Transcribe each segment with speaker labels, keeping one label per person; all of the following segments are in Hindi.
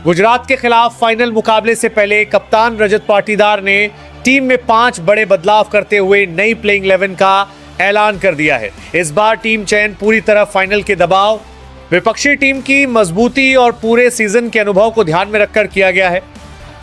Speaker 1: गुजरात के खिलाफ फाइनल मुकाबले से पहले कप्तान रजत पाटीदार ने टीम में 5 बड़े बदलाव करते हुए नई प्लेइंग 11 का ऐलान कर दिया है। इस बार टीम चयन पूरी तरह फाइनल के दबाव, विपक्षी टीम की मजबूती और पूरे सीजन के अनुभव को ध्यान में रखकर किया गया है।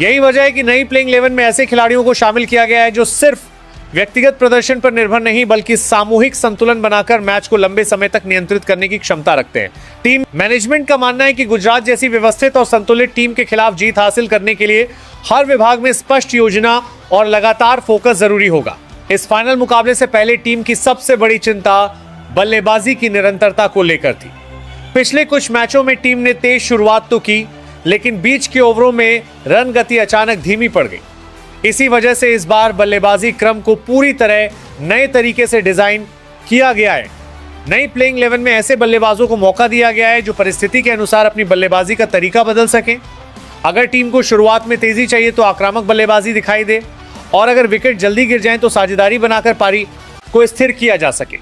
Speaker 1: यही वजह है कि नई प्लेइंग 11 में ऐसे खिलाड़ियों को शामिल किया गया है जो सिर्फ व्यक्तिगत प्रदर्शन पर निर्भर नहीं बल्कि सामूहिक संतुलन बनाकर मैच को लंबे समय तक नियंत्रित करने की क्षमता रखते हैं। टीम मैनेजमेंट का मानना है कि गुजरात जैसी व्यवस्थित और संतुलित टीम के खिलाफ जीत हासिल करने के लिए हर विभाग में स्पष्ट योजना और लगातार फोकस जरूरी होगा। इस फाइनल मुकाबले से पहले टीम की सबसे बड़ी चिंता बल्लेबाजी की निरंतरता को लेकर थी। पिछले कुछ मैचों में टीम ने तेज शुरुआत तो की, लेकिन बीच के ओवरों में रन गति अचानक धीमी पड़ गई। इसी वजह से इस बार बल्लेबाजी क्रम को पूरी तरह नए तरीके से डिजाइन किया गया है। नई प्लेइंग 11 में ऐसे बल्लेबाजों को मौका दिया गया है जो परिस्थिति के अनुसार अपनी बल्लेबाजी का तरीका बदल सकें। अगर टीम को शुरुआत में तेजी चाहिए तो आक्रामक बल्लेबाजी दिखाई दे, और अगर विकेट जल्दी गिर जाएं तो साझेदारी बनाकर पारी को स्थिर किया जा सके।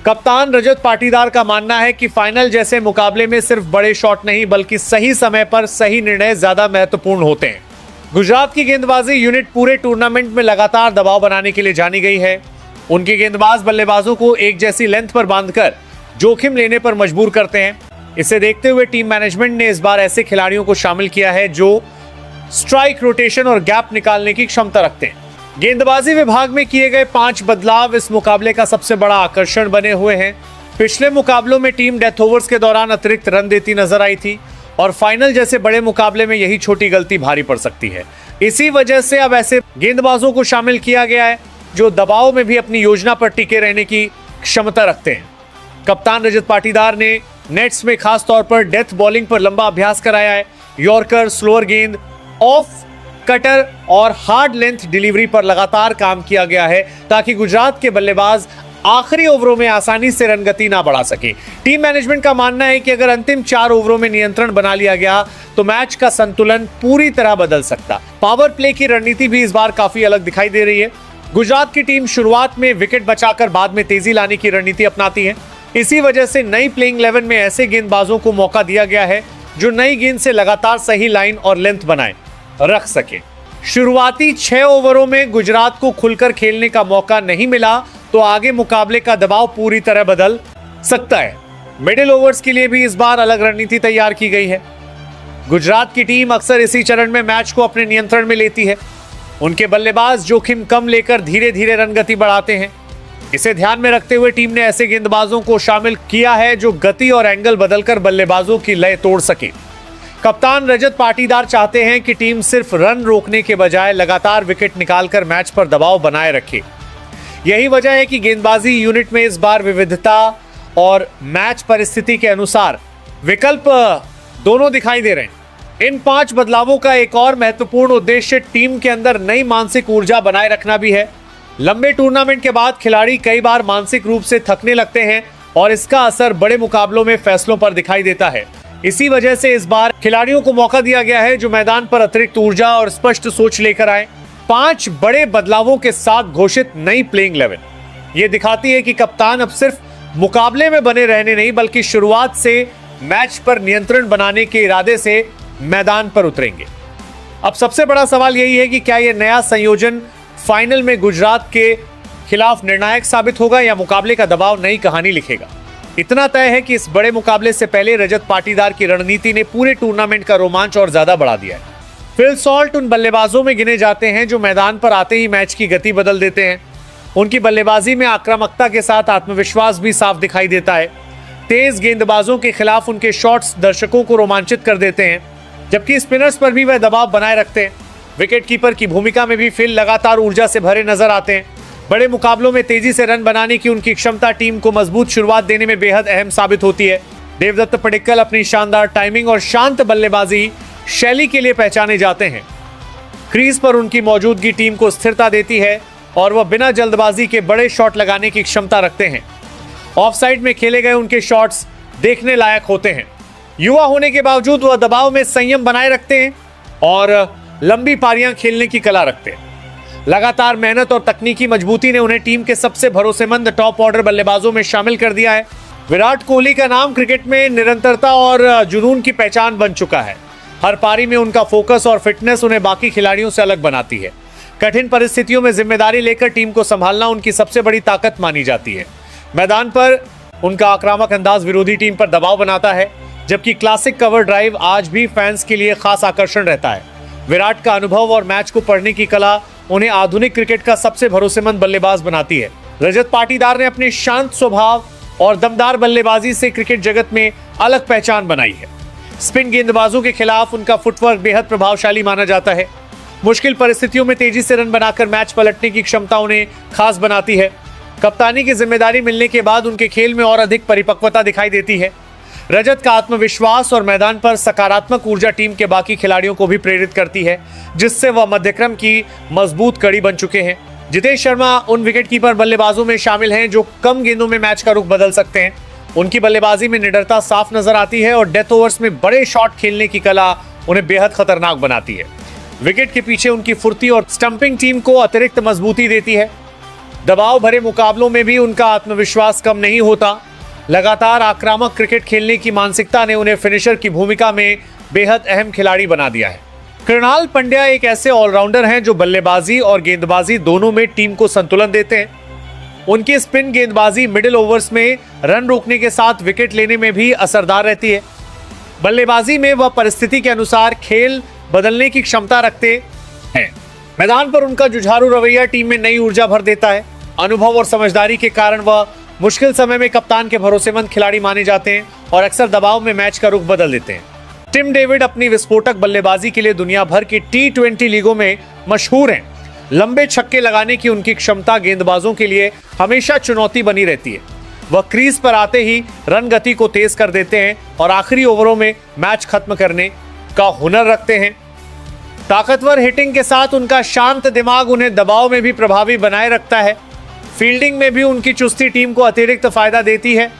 Speaker 1: कप्तान रजत पाटीदार का मानना है कि फाइनल जैसे मुकाबले में सिर्फ बड़े शॉट नहीं बल्कि सही समय पर सही निर्णय ज्यादा महत्वपूर्ण होते हैं। गुजरात की गेंदबाजी यूनिट पूरे टूर्नामेंट में लगातार दबाव बनाने के लिए जानी गई है। उनके गेंदबाज बल्लेबाजों को एक जैसी लेंथ पर बांधकर जोखिम लेने पर मजबूर करते हैं। इसे देखते हुए टीम मैनेजमेंट ने इस बार ऐसे खिलाड़ियों को शामिल किया है जो स्ट्राइक, रोटेशन और गैप निकालने की क्षमता रखते हैं। गेंदबाजी विभाग में किए गए 5 बदलाव इस मुकाबले का सबसे बड़ा आकर्षण बने हुए हैं। पिछले मुकाबलों में टीम डेथ ओवर्स के दौरान अतिरिक्त रन देती नजर आई थी और फाइनल जैसे बड़े मुकाबले में यही छोटी गलती भारी पड़ सकती है। इसी वजह से अब ऐसे गेंदबाजों को शामिल किया गया है जो दबाव में भी अपनी योजना पर टिके रहने की क्षमता रखते हैं। कप्तान रजत पाटीदार ने नेट्स में खास तौर पर डेथ बॉलिंग पर लंबा अभ्यास कराया है। यॉर्कर, स्लोअर गेंद, ऑफ कटर और हार्ड लेंथ डिलीवरी पर लगातार काम किया गया है ताकि गुजरात के बल्लेबाज आखिरी ओवरों में आसानी से रन गति ना बढ़ा सके। टीम मैनेजमेंट का मानना है कि अगर अंतिम 4 ओवरों में नियंत्रण बना लिया गया तो मैच का संतुलन पूरी तरह बदल सकता। पावर प्ले की रणनीति भी इस बार काफी अलग दिखाई दे रही है। गुजरात की टीम शुरुआत में विकेट बचाकर बाद में तेजी लाने की रणनीति अपनाती है। इसी वजह से नई प्लेइंग 11 में ऐसे गेंदबाजों को मौका दिया गया है जो नई गेंद से लगातार सही लाइन और लेंथ बनाए रख सके। शुरुआती 6 ओवरों में गुजरात को खुलकर खेलने का मौका नहीं मिला तो आगे मुकाबले का दबाव पूरी तरह बदल सकता है। मिडिल ओवर्स के लिए भी इस बार अलग रणनीति तैयार की गई है। गुजरात की टीम अक्सर इसी चरण में मैच को अपने नियंत्रण में लेती है। उनके बल्लेबाज जोखिम कम लेकर धीरे धीरे रन गति बढ़ाते हैं। इसे ध्यान में रखते हुए टीम ने ऐसे गेंदबाजों को शामिल किया है जो गति और एंगल बदलकर बल्लेबाजों की लय तोड़ सके। कप्तान रजत पाटीदार चाहते हैं कि टीम सिर्फ रन रोकने के बजाय लगातार विकेट निकालकर मैच पर दबाव बनाए रखे। यही वजह है कि गेंदबाजी यूनिट में इस बार विविधता और मैच परिस्थिति के अनुसार विकल्प दोनों दिखाई दे रहे हैं। इन 5 बदलावों का एक और महत्वपूर्ण उद्देश्य टीम के अंदर नई मानसिक ऊर्जा बनाए रखना भी है। लंबे टूर्नामेंट के बाद खिलाड़ी कई बार मानसिक रूप से थकने लगते हैं और इसका असर बड़े मुकाबलों में फैसलों पर दिखाई देता है। इसी वजह से इस बार खिलाड़ियों को मौका दिया गया है जो मैदान पर अतिरिक्त ऊर्जा और स्पष्ट सोच लेकर आए। 5 बड़े बदलावों के साथ घोषित नई प्लेइंग 11 ये दिखाती है कि कप्तान अब सिर्फ मुकाबले में बने रहने नहीं बल्कि शुरुआत से मैच पर नियंत्रण बनाने के इरादे से मैदान पर उतरेंगे। अब सबसे बड़ा सवाल यही है कि क्या यह नया संयोजन फाइनल में गुजरात के खिलाफ निर्णायक साबित होगा या मुकाबले का दबाव नई कहानी लिखेगा। इतना तय है कि इस बड़े मुकाबले से पहले रजत पाटीदार की रणनीति ने पूरे टूर्नामेंट का रोमांच और ज्यादा बढ़ा दिया है। फिल सॉल्ट उन बल्लेबाजों में गिने जाते हैं जो मैदान पर आते ही मैच की गति बदल देते हैं। उनकी बल्लेबाजी में आक्रामकता के साथ आत्मविश्वास भी साफ दिखाई देता है। तेज गेंदबाजों के खिलाफ उनके शॉट्स दर्शकों को रोमांचित कर देते हैं, जबकि स्पिनर्स पर भी वह दबाव बनाए रखते हैं। विकेट कीपर की भूमिका में भी फिल लगातार ऊर्जा से भरे नजर आते हैं। बड़े मुकाबलों में तेजी से रन बनाने की उनकी क्षमता टीम को मजबूत शुरुआत देने में बेहद अहम साबित होती है। देवदत्त पडिक्कल अपनी शानदार टाइमिंग और शांत बल्लेबाजी शैली के लिए पहचाने जाते हैं। क्रीज पर उनकी मौजूदगी टीम को स्थिरता देती है और वह बिना जल्दबाजी के बड़े शॉट लगाने की क्षमता रखते हैं। ऑफसाइड में खेले गए उनके शॉट्स देखने लायक होते हैं। युवा होने के बावजूद वह दबाव में संयम बनाए रखते हैं और लंबी पारियां खेलने की कला रखते हैं। लगातार मेहनत और तकनीकी मजबूती ने उन्हें टीम के सबसे भरोसेमंद टॉप ऑर्डर बल्लेबाजों में शामिल कर दिया है। विराट कोहली का नाम क्रिकेट में निरंतरता और जुनून की पहचान बन चुका है। हर पारी में उनका फोकस और फिटनेस उन्हें बाकी खिलाड़ियों से अलग बनाती है। कठिन परिस्थितियों में जिम्मेदारी लेकर टीम को संभालना उनकी सबसे बड़ी ताकत मानी जाती है। मैदान पर उनका आक्रामक अंदाज विरोधी टीम पर दबाव बनाता है, जबकि क्लासिक कवर ड्राइव आज भी फैंस के लिए खास आकर्षण रहता है। विराट का अनुभव और मैच को पढ़ने की कला उन्हें आधुनिक क्रिकेट का सबसे भरोसेमंद बल्लेबाज बनाती है। रजत पाटीदार ने अपने शांत स्वभाव और दमदार बल्लेबाजी से क्रिकेट जगत में अलग पहचान बनाई है। स्पिन गेंदबाजों के खिलाफ उनका फुटवर्क बेहद प्रभावशाली माना जाता है। मुश्किल परिस्थितियों में तेजी से रन बनाकर मैच पलटने की क्षमता उन्हें खास बनाती है। कप्तानी की जिम्मेदारी मिलने के बाद उनके खेल में और अधिक परिपक्वता दिखाई देती है। रजत का आत्मविश्वास और मैदान पर सकारात्मक ऊर्जा टीम के बाकी खिलाड़ियों को भी प्रेरित करती है, जिससे वह मध्यक्रम की मजबूत कड़ी बन चुके हैं। जितेश शर्मा उन विकेटकीपर बल्लेबाजों में शामिल हैं जो कम गेंदों में मैच का रुख बदल सकते हैं। उनकी बल्लेबाजी में निडरता साफ नजर आती है और डेथ ओवर्स में बड़े शॉट खेलने की कला उन्हें बेहद खतरनाक बनाती है। विकेट के पीछे उनकी फुर्ती और स्टंपिंग टीम को अतिरिक्त मजबूती देती है। दबाव भरे मुकाबलों में भी उनका आत्मविश्वास कम नहीं होता। लगातार आक्रामक क्रिकेट खेलने की मानसिकता ने उन्हें फिनिशर की भूमिका में बेहद अहम खिलाड़ी बना दिया है। कृणाल पंड्या एक ऐसे ऑलराउंडर हैं जो बल्लेबाजी और गेंदबाजी दोनों में टीम को संतुलन देते हैं। उनकी स्पिन गेंदबाजी मिडिल ओवर्स में रन रोकने के साथ विकेट लेने में भी असरदार रहती है। बल्लेबाजी में वह परिस्थिति के अनुसार खेल बदलने की क्षमता रखते हैं। मैदान पर उनका जुझारू रवैया टीम में नई ऊर्जा भर देता है। अनुभव और समझदारी के कारण वह मुश्किल समय में कप्तान के भरोसेमंद खिलाड़ी माने जाते हैं और अक्सर दबाव में मैच का रुख बदल देते हैं। टिम डेविड अपनी विस्फोटक बल्लेबाजी के लिए दुनिया भर की T20 लीगों में मशहूर हैं। लंबे छक्के लगाने की उनकी क्षमता गेंदबाजों के लिए हमेशा चुनौती बनी रहती है। वह क्रीज पर आते ही रन गति को तेज कर देते हैं और आखिरी ओवरों में मैच खत्म करने का हुनर रखते हैं। ताकतवर हिटिंग के साथ उनका शांत दिमाग उन्हें दबाव में भी प्रभावी बनाए रखता है। फील्डिंग में भी उनकी चुस्ती टीम को अतिरिक्त फायदा देती है,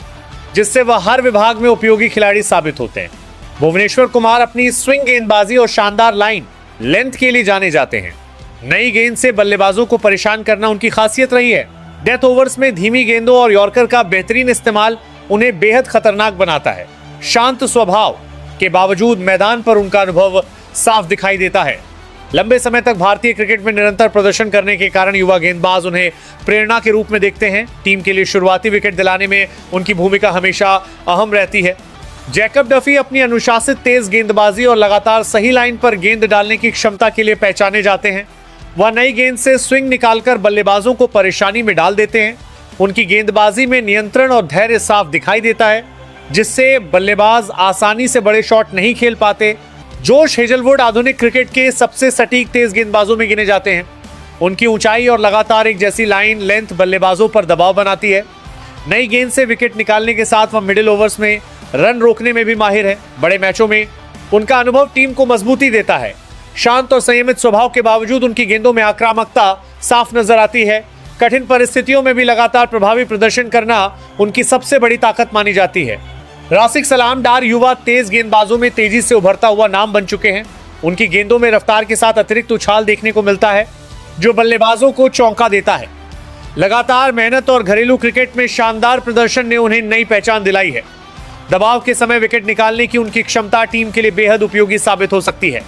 Speaker 1: जिससे वह हर विभाग में उपयोगी खिलाड़ी साबित होते हैं। भुवनेश्वर कुमार अपनी स्विंग गेंदबाजी और शानदार लाइन लेंथ के लिए जाने जाते हैं। नई गेंद से बल्लेबाजों को परेशान करना उनकी खासियत रही है। डेथ ओवर्स में धीमी गेंदों और यॉर्कर का बेहतरीन इस्तेमाल उन्हें बेहद खतरनाक बनाता है। शांत स्वभाव के बावजूद मैदान पर उनका अनुभव साफ दिखाई देता है। लंबे समय तक भारतीय क्रिकेट में निरंतर प्रदर्शन करने के कारण युवा गेंदबाज उन्हें प्रेरणा के रूप में देखते हैं। टीम के लिए शुरुआती विकेट दिलाने में उनकी भूमिका हमेशा अहम रहती है। जैकब डफी अपनी अनुशासित तेज गेंदबाजी और लगातार सही लाइन पर गेंद डालने की क्षमता के लिए पहचाने जाते हैं। वह नई गेंद से स्विंग निकालकर बल्लेबाजों को परेशानी में डाल देते हैं। उनकी गेंदबाजी में नियंत्रण और धैर्य साफ दिखाई देता है, जिससे बल्लेबाज आसानी से बड़े शॉट नहीं खेल पाते। जोश हेजलवुड आधुनिक क्रिकेट के सबसे सटीक तेज गेंदबाजों में गिने जाते हैं। उनकी ऊंचाई और लगातार एक जैसी लाइन लेंथ बल्लेबाजों पर दबाव बनाती है। नई गेंद से विकेट निकालने के साथ वह मिडिल ओवर्स में रन रोकने में भी माहिर है। बड़े मैचों में उनका अनुभव टीम को मजबूती देता है। शांत और संयमित स्वभाव के बावजूद उनकी गेंदों में आक्रामकता साफ नजर आती है। कठिन परिस्थितियों में भी लगातार प्रभावी प्रदर्शन करना उनकी सबसे बड़ी ताकत मानी जाती है। राशिक सलाम डार युवा तेज गेंदबाजों में तेजी से उभरता हुआ नाम बन चुके हैं। उनकी गेंदों में रफ्तार के साथ अतिरिक्त उछाल देखने को मिलता है, जो बल्लेबाजों को चौंका देता है। लगातार मेहनत और घरेलू क्रिकेट में शानदार प्रदर्शन ने उन्हें नई पहचान दिलाई है। दबाव के समय विकेट निकालने की उनकी क्षमता टीम के लिए बेहद उपयोगी साबित हो सकती है।